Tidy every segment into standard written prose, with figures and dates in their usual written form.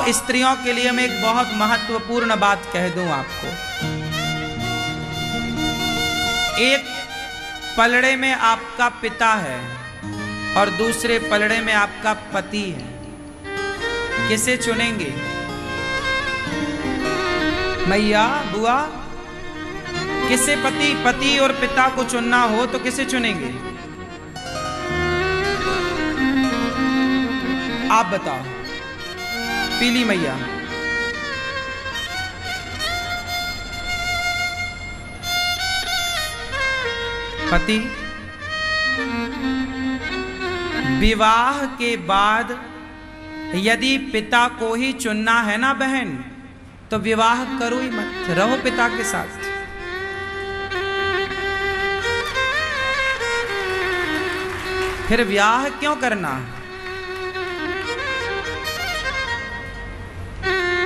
स्त्रियों के लिए मैं एक बहुत महत्वपूर्ण बात कह दूं आपको। एक पलड़े में आपका पिता है और दूसरे पलड़े में आपका पति है, किसे चुनेंगे? मैया, बुआ, किसे पति और पिता को चुनना हो तो किसे चुनेंगे? आप बताओ। पीली मैया। पति। विवाह के बाद यदि पिता को ही चुनना है ना बहन, तो विवाह करो ही मत, रहो पिता के साथ। फिर विवाह क्यों करना?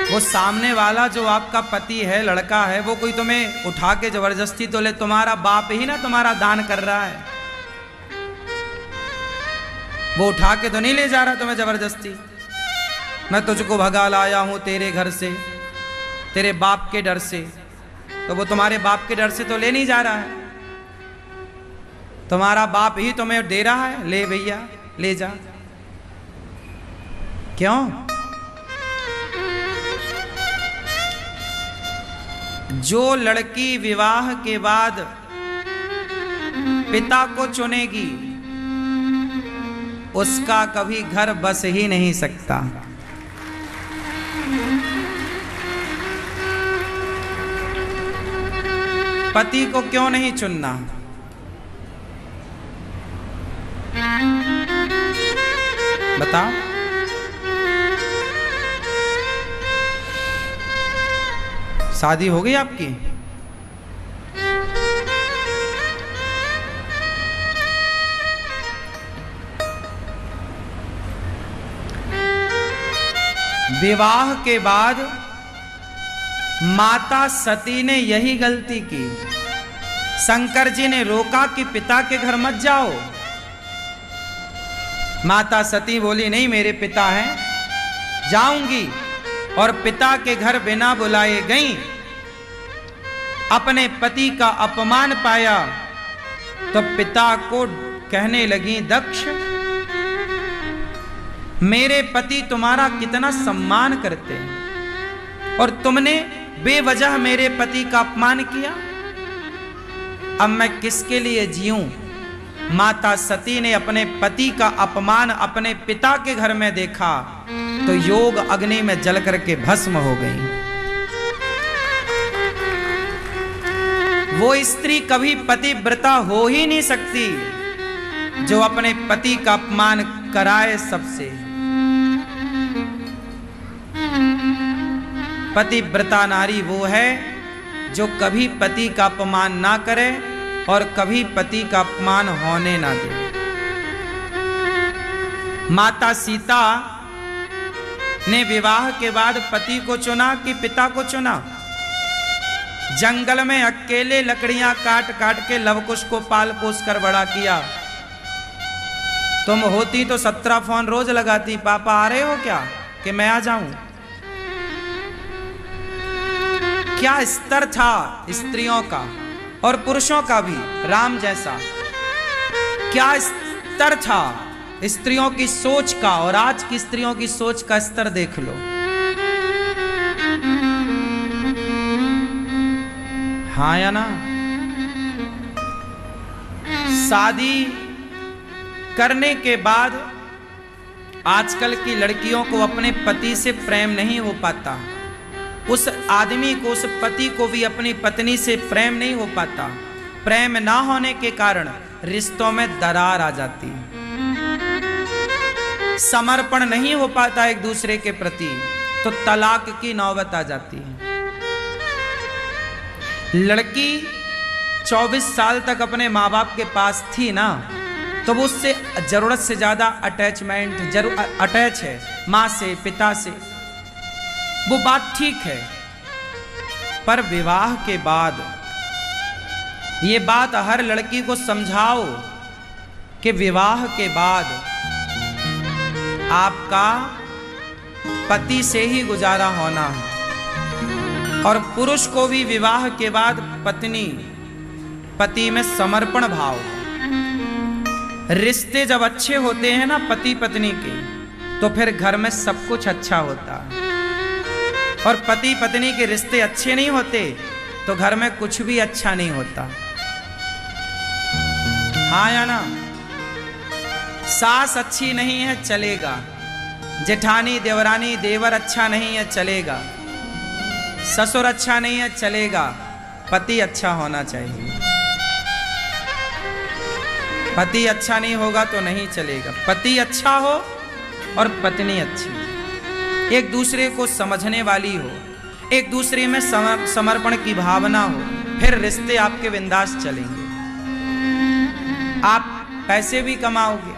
वो सामने वाला जो आपका पति है, लड़का है, वो कोई तुम्हें उठा के जबरदस्ती तो ले, तुम्हारा बाप ही ना तुम्हारा दान कर रहा है। वो उठा के तो नहीं ले जा रहा तुम्हें जबरदस्ती। मैं तुझको भगा लाया हूं तेरे घर से, तेरे बाप के डर से। तो वो तुम्हारे बाप के डर से तो ले नहीं जा रहा है, तुम्हारा बाप ही तुम्हें दे रहा है, ले भैया ले जा। क्यों? जो लड़की विवाह के बाद पिता को चुनेगी, उसका कभी घर बस ही नहीं सकता। पति को क्यों नहीं चुनना? बताओ। शादी हो गई आपकी? विवाह के बाद माता सती ने यही गलती की। शंकर जी ने रोका कि पिता के घर मत जाओ। माता सती बोली नहीं, मेरे पिता हैं, जाऊंगी। और पिता के घर बिना बुलाए गई, अपने पति का अपमान पाया तो पिता को कहने लगी, दक्ष, मेरे पति तुम्हारा कितना सम्मान करते हैं और तुमने बेवजह मेरे पति का अपमान किया। अब मैं किसके लिए जीऊं? माता सती ने अपने पति का अपमान अपने पिता के घर में देखा तो योग अग्नि में जल करके भस्म हो गई। वो स्त्री कभी पतिव्रता हो ही नहीं सकती जो अपने पति का अपमान कराए सबसे। पतिव्रता नारी वो है जो कभी पति का अपमान ना करे और कभी पति का अपमान होने ना दे। माता सीता ने विवाह के बाद पति को चुना कि पिता को चुना? जंगल में अकेले लकड़ियां काट काट के लवकुश को पाल पोस कर बड़ा किया। तुम होती तो 17 फोन रोज लगाती, पापा आ रहे हो क्या, कि मैं आ जाऊं। क्या स्तर था स्त्रियों का और पुरुषों का भी, राम जैसा। क्या स्तर था स्त्रियों की सोच का, और आज की स्त्रियों की सोच का स्तर देख लो। हाँ या ना? शादी करने के बाद आजकल की लड़कियों को अपने पति से प्रेम नहीं हो पाता, उस आदमी को, उस पति को भी अपनी पत्नी से प्रेम नहीं हो पाता। प्रेम ना होने के कारण रिश्तों में दरार आ जाती है, समर्पण नहीं हो पाता एक दूसरे के प्रति, तो तलाक की नौबत आ जाती है। लड़की 24 साल तक अपने माँ बाप के पास थी ना, तो वो उससे जरूरत से ज्यादा अटैच है माँ से, पिता से, वो बात ठीक है। पर विवाह के बाद ये बात हर लड़की को समझाओ कि विवाह के बाद आपका पति से ही गुजारा होना है। और पुरुष को भी विवाह के बाद पति में समर्पण भाव। रिश्ते जब अच्छे होते हैं ना पति पत्नी के, तो फिर घर में सब कुछ अच्छा होता है। और पति पत्नी के रिश्ते अच्छे नहीं होते तो घर में कुछ भी अच्छा नहीं होता। हाँ या ना? सास अच्छी नहीं है चलेगा, जेठानी देवरानी देवर अच्छा नहीं है चलेगा, ससुर अच्छा नहीं है चलेगा, पति अच्छा होना चाहिए। पति अच्छा नहीं होगा तो नहीं चलेगा। पति अच्छा हो और पत्नी अच्छी, एक दूसरे को समझने वाली हो, एक दूसरे में समर्पण की भावना हो, फिर रिश्ते आपके बिंदास चलेंगे। आप पैसे भी कमाओगे।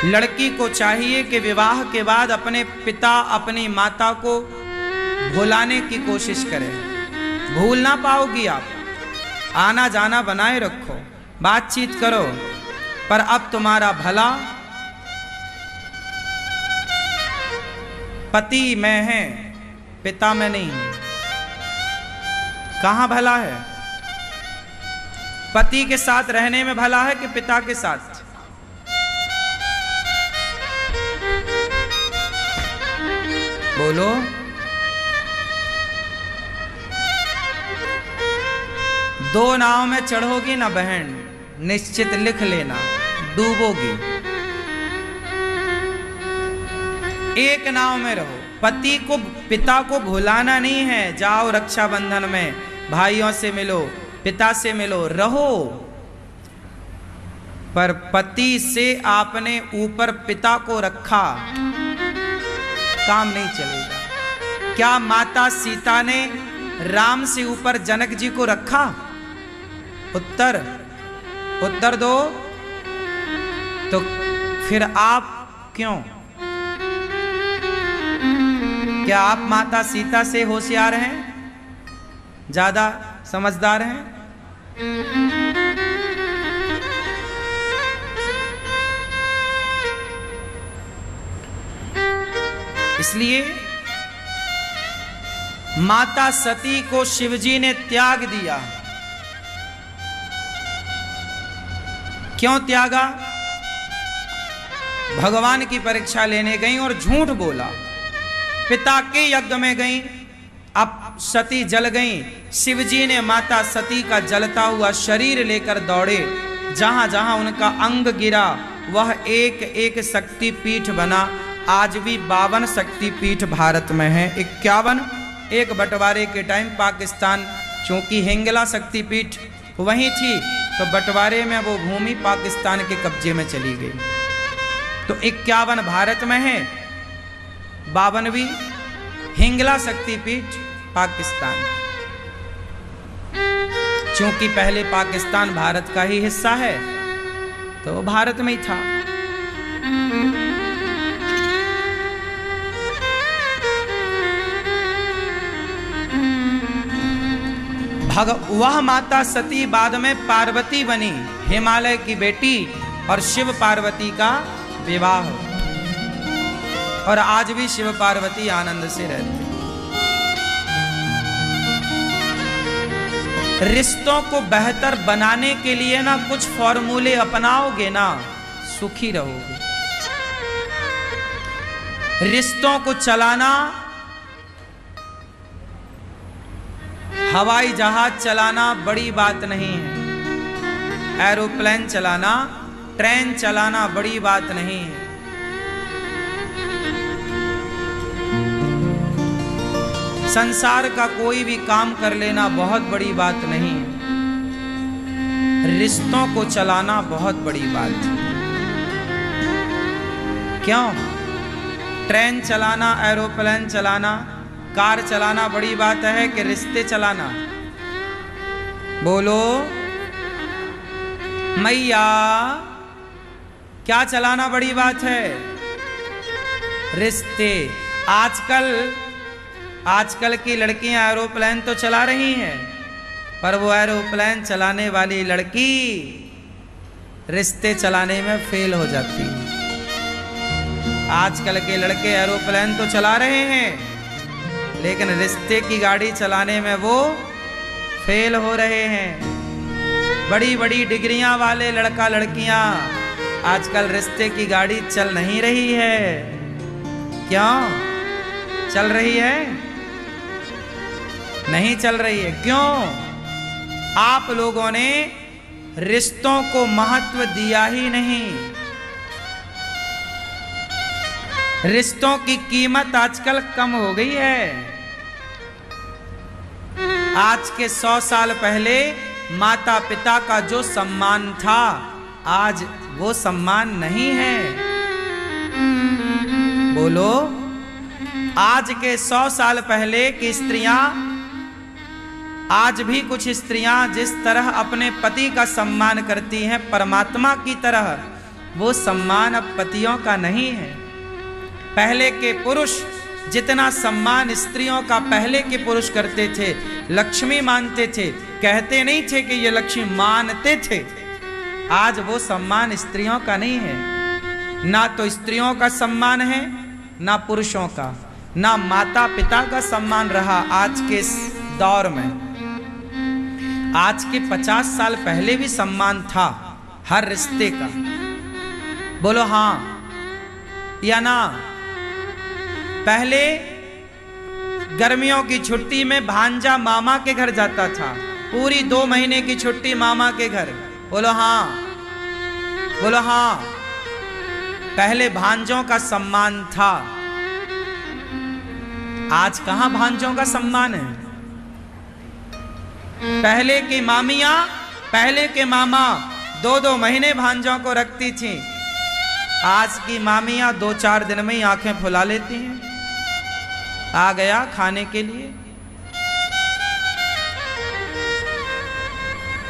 लड़की को चाहिए कि विवाह के बाद अपने पिता अपनी माता को भुलाने की कोशिश करे। भूल ना पाओगी आप। आना जाना बनाए रखो, बातचीत करो, पर अब तुम्हारा भला पति में है, पिता में नहीं। कहां भला है? पति के साथ रहने में भला है कि पिता के साथ? बोलो। दो नाव में चढ़ोगी ना बहन, निश्चित लिख लेना डूबोगी। एक नाव में रहो। पति को पिता को भुलाना नहीं है। जाओ रक्षाबंधन में भाइयों से मिलो, पिता से मिलो, रहो, पर पति से आपने ऊपर पिता को रखा, काम नहीं चलेगा। क्या माता सीता ने राम से ऊपर जनक जी को रखा? उत्तर दो। तो फिर आप क्यों? क्या आप माता सीता से होशियार हैं, ज्यादा समझदार हैं? इसलिए माता सती को शिवजी ने त्याग दिया। क्यों त्यागा? भगवान की परीक्षा लेने गई और झूठ बोला। पिता के यज्ञ में गई, अब सती जल गई। शिवजी ने माता सती का जलता हुआ शरीर लेकर दौड़े। जहां जहां उनका अंग गिरा वह एक एक शक्तिपीठ बना। आज भी 52 शक्तिपीठ भारत में है। 51 एक बंटवारे के टाइम पाकिस्तान, चूंकि हिंगला शक्तिपीठ वहीं थी तो बंटवारे में वो भूमि पाकिस्तान के कब्जे में चली गई। तो 51 भारत में है, 52वीं हिंगला शक्तिपीठ पाकिस्तान। चूंकि पहले पाकिस्तान भारत का ही हिस्सा है तो भारत में ही था। वह माता सती बाद में पार्वती बनी, हिमालय की बेटी, और शिव पार्वती का विवाह। और आज भी शिव पार्वती आनंद से रहते। रिश्तों को बेहतर बनाने के लिए ना कुछ फॉर्मूले अपनाओगे ना, सुखी रहोगे। रिश्तों को चलाना, हवाई जहाज चलाना बड़ी बात नहीं है। एरोप्लेन चलाना, ट्रेन चलाना बड़ी बात नहीं है। संसार का कोई भी काम कर लेना बहुत बड़ी बात नहीं है। रिश्तों को चलाना बहुत बड़ी बात है। क्यों? ट्रेन चलाना, एरोप्लेन चलाना, कार चलाना बड़ी बात है कि रिश्ते चलाना? बोलो मैया, क्या चलाना बड़ी बात है? रिश्ते। आजकल की लड़कियां एरोप्लेन तो चला रही हैं, पर वो एरोप्लेन चलाने वाली लड़की रिश्ते चलाने में फेल हो जाती है। आजकल के लड़के एरोप्लेन तो चला रहे हैं, लेकिन रिश्ते की गाड़ी चलाने में वो फेल हो रहे हैं। बड़ी बड़ी डिग्रियां वाले लड़का लड़कियां आजकल रिश्ते की गाड़ी चल नहीं रही है। क्यों चल रही है? नहीं चल रही है। क्यों? आप लोगों ने रिश्तों को महत्व दिया ही नहीं। रिश्तों की कीमत आजकल कम हो गई है। आज के 100 साल पहले माता पिता का जो सम्मान था, आज वो सम्मान नहीं है। बोलो, आज के 100 साल पहले की स्त्रियां, आज भी कुछ स्त्रियां जिस तरह अपने पति का सम्मान करती हैं परमात्मा की तरह, वो सम्मान अब पतियों का नहीं है। पहले के पुरुष जितना सम्मान स्त्रियों का पहले के पुरुष करते थे, लक्ष्मी मानते थे, कहते नहीं थे कि ये लक्ष्मी, मानते थे। आज वो सम्मान स्त्रियों का नहीं है। ना तो स्त्रियों का सम्मान है, ना पुरुषों का, ना माता पिता का सम्मान रहा आज के इस दौर में। आज के 50 साल पहले भी सम्मान था हर रिश्ते का। बोलो हां या ना? पहले गर्मियों की छुट्टी में भांजा मामा के घर जाता था, पूरी 2 महीने की छुट्टी मामा के घर। बोलो हां, बोलो हां। पहले भांजों का सम्मान था। आज कहां भांजों का सम्मान है? पहले की मामियां, पहले के मामा 2-2 महीने भांजों को रखती थी। आज की मामियां 2-4 दिन में ही आंखें फुला लेती हैं। आ गया खाने के लिए,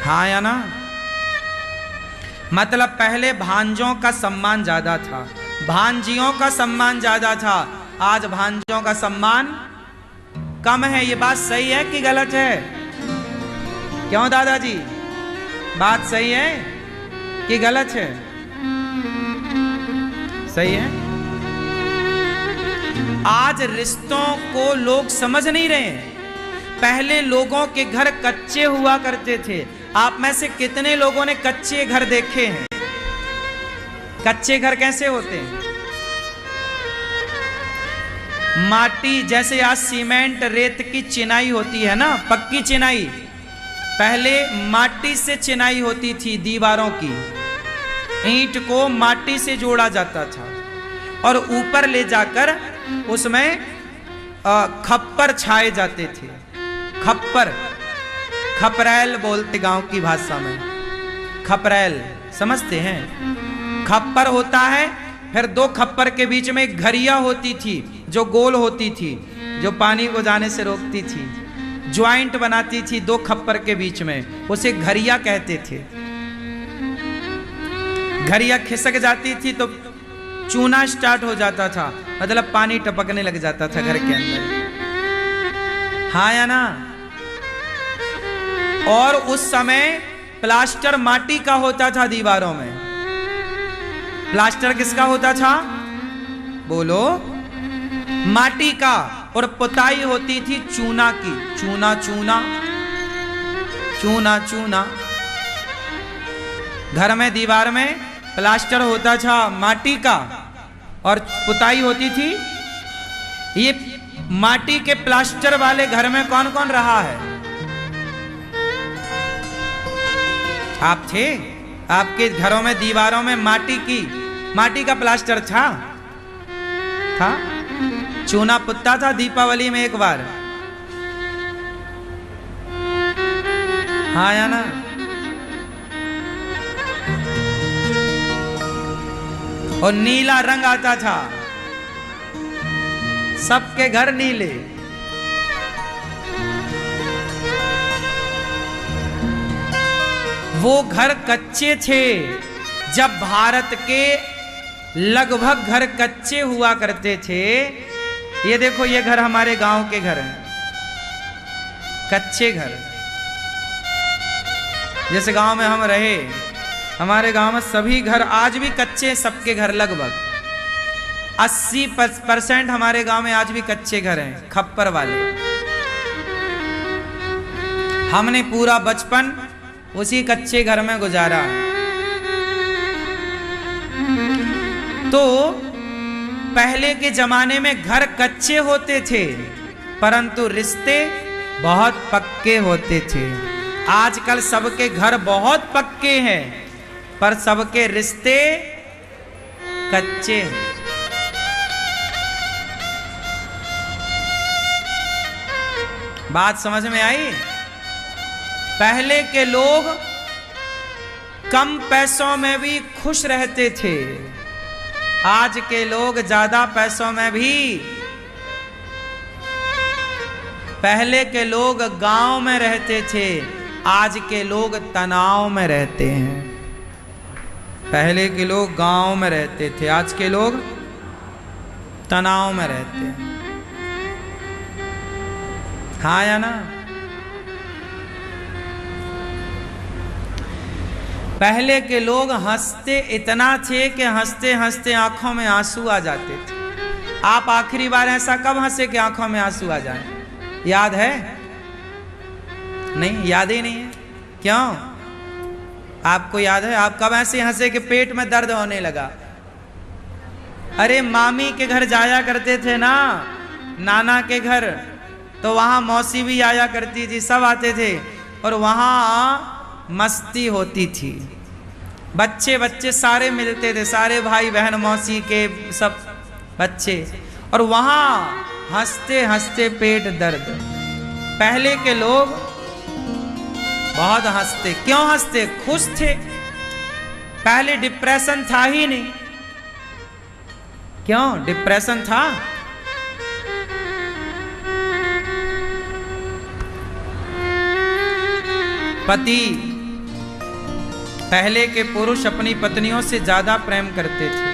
हाँ या ना? मतलब पहले भांजों का सम्मान ज्यादा था, भांजियों का सम्मान ज्यादा था। आज भांजों का सम्मान कम है। ये बात सही है कि गलत है? क्यों दादाजी, बात सही है कि गलत है? सही है। आज रिश्तों को लोग समझ नहीं रहे हैं। पहले लोगों के घर कच्चे हुआ करते थे। आप में से कितने लोगों ने कच्चे घर देखे हैं? कच्चे घर कैसे होते हैं? माटी, जैसे आज सीमेंट रेत की चिनाई होती है ना, पक्की चिनाई, पहले माटी से चिनाई होती थी। दीवारों की ईंट को माटी से जोड़ा जाता था और ऊपर ले जाकर उसमें खप्पर छाए जाते थे। खप्पर, खपरैल बोलते गांव की भाषा में, खपरैल समझते हैं? खप्पर होता है, फिर 2 खप्पर के बीच में एक घरिया होती थी जो गोल होती थी, जो पानी को जाने से रोकती थी, ज्वाइंट बनाती थी 2 खप्पर के बीच में, उसे घरिया कहते थे। घरिया खिसक जाती थी तो चूना स्टार्ट हो जाता था, मतलब पानी टपकने लग जाता था घर के अंदर, हाँ या ना? और उस समय प्लास्टर माटी का होता था दीवारों में। प्लास्टर किसका होता था? बोलो, माटी का। और पुताई होती थी चूना की, चूना चूना चूना चूना। घर में दीवार में प्लास्टर होता था माटी का और पुताई होती थी। ये माटी के प्लास्टर वाले घर में कौन कौन रहा है? आप थे? आपके घरों में दीवारों में माटी का प्लास्टर था? चूना पुत्ता था दीपावली में एक बार, हाँ या ना? और नीला रंग आता था, सबके घर नीले। वो घर कच्चे थे। जब भारत के लगभग घर कच्चे हुआ करते थे, ये देखो, ये घर हमारे गांव के घर हैं, कच्चे घर। जिस गांव में हम रहे, हमारे गांव में सभी घर आज भी कच्चे, सबके घर लगभग। 80% हमारे गांव में आज भी कच्चे घर हैं, खप्पर वाले। हमने पूरा बचपन उसी कच्चे घर में गुजारा। तो पहले के जमाने में घर कच्चे होते थे, परंतु रिश्ते बहुत पक्के होते थे। आजकल सबके घर बहुत पक्के हैं, पर सबके रिश्ते कच्चे हैं। बात समझ में आई? पहले के लोग कम पैसों में भी खुश रहते थे, आज के लोग ज्यादा पैसों में भी। पहले के लोग गांव में रहते थे, आज के लोग तनाव में रहते हैं। पहले के लोग गांव में रहते थे, आज के लोग तनाव में रहते हैं। हाँ या ना? पहले के लोग हंसते इतना थे कि हंसते हंसते आंखों में आंसू आ जाते थे। आप आखिरी बार ऐसा कब हंसे कि आंखों में आंसू आ जाए? याद है? नहीं, याद ही नहीं है। क्यों? आपको याद है? आप कब ऐसे हंसे कि पेट में दर्द होने लगा? अरे मामी के घर जाया करते थे ना, नाना के घर, तो वहां मौसी भी आया करती थी, सब आते थे और वहां मस्ती होती थी। बच्चे बच्चे सारे मिलते थे, सारे भाई बहन मौसी के सब बच्चे, और वहां हंसते हंसते पेट दर्द। पहले के लोग बहुत हंसते। क्यों हंसते? खुश थे। पहले डिप्रेशन था ही नहीं। क्यों डिप्रेशन था? पति, पहले के पुरुष अपनी पत्नियों से ज्यादा प्रेम करते थे।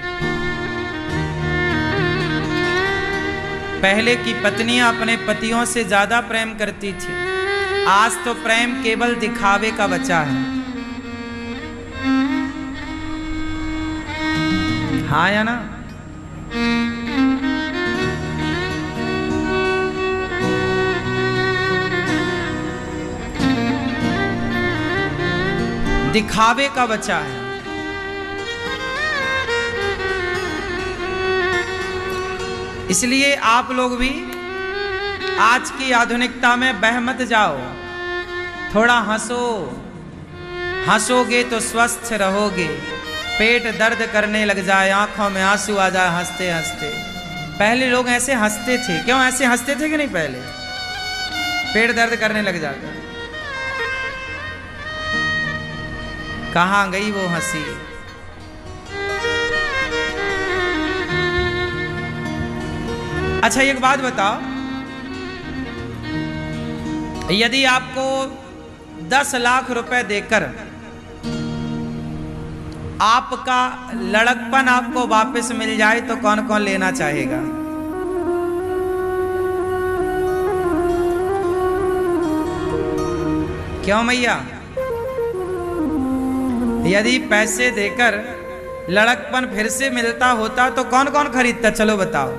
पहले की पत्नियां अपने पतियों से ज्यादा प्रेम करती थी। आज तो प्रेम केवल दिखावे का बचा है। हाँ या ना? दिखावे का बचा है। इसलिए आप लोग भी आज की आधुनिकता में बह मत जाओ। थोड़ा हंसो, हंसोगे तो स्वस्थ रहोगे। पेट दर्द करने लग जाए, आंखों में आंसू आ जाए हंसते हंसते। पहले लोग ऐसे हंसते थे। क्यों ऐसे हंसते थे कि नहीं? पहले पेट दर्द करने लग जाता। कहां गई वो हंसी? अच्छा एक बात बताओ, यदि आपको 10 लाख रुपए देकर आपका लड़कपन आपको वापस मिल जाए तो कौन कौन लेना चाहेगा? क्यों मैया? यदि पैसे देकर लड़कपन फिर से मिलता होता तो कौन कौन खरीदता? चलो बताओ।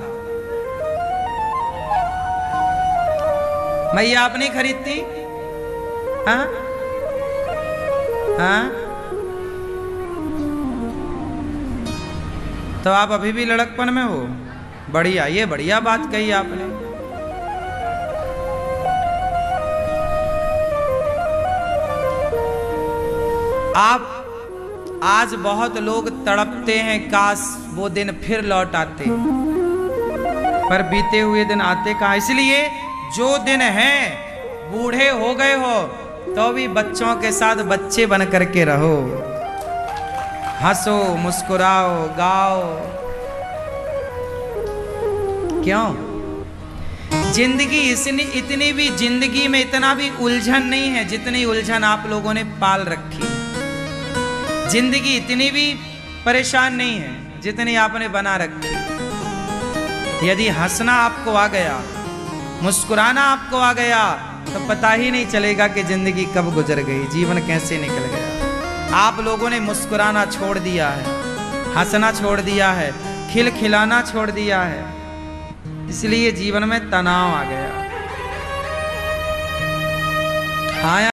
मैया आप नहीं खरीदती? हाँ हाँ, तो आप अभी भी लड़कपन में हो। बढ़िया, ये बढ़िया बात कही आपने। आप आज बहुत लोग तड़पते हैं, काश वो दिन फिर लौट आते, पर बीते हुए दिन आते कहाँ। इसलिए जो दिन है, बूढ़े हो गए हो तो भी बच्चों के साथ बच्चे बन करके रहो। हंसो, मुस्कुराओ, गाओ। क्यों? जिंदगी इतनी भी जिंदगी में इतना भी उलझन नहीं है जितनी उलझन आप लोगों ने पाल रखी। जिंदगी इतनी भी परेशान नहीं है जितनी आपने बना रखी। यदि हंसना आपको आ गया, मुस्कुराना आपको आ गया, तो पता ही नहीं चलेगा कि जिंदगी कब गुजर गई, जीवन कैसे निकल गया। आप लोगों ने मुस्कुराना छोड़ दिया है, हंसना छोड़ दिया है, खिलखिलाना छोड़ दिया है, इसलिए जीवन में तनाव आ गया। हाँ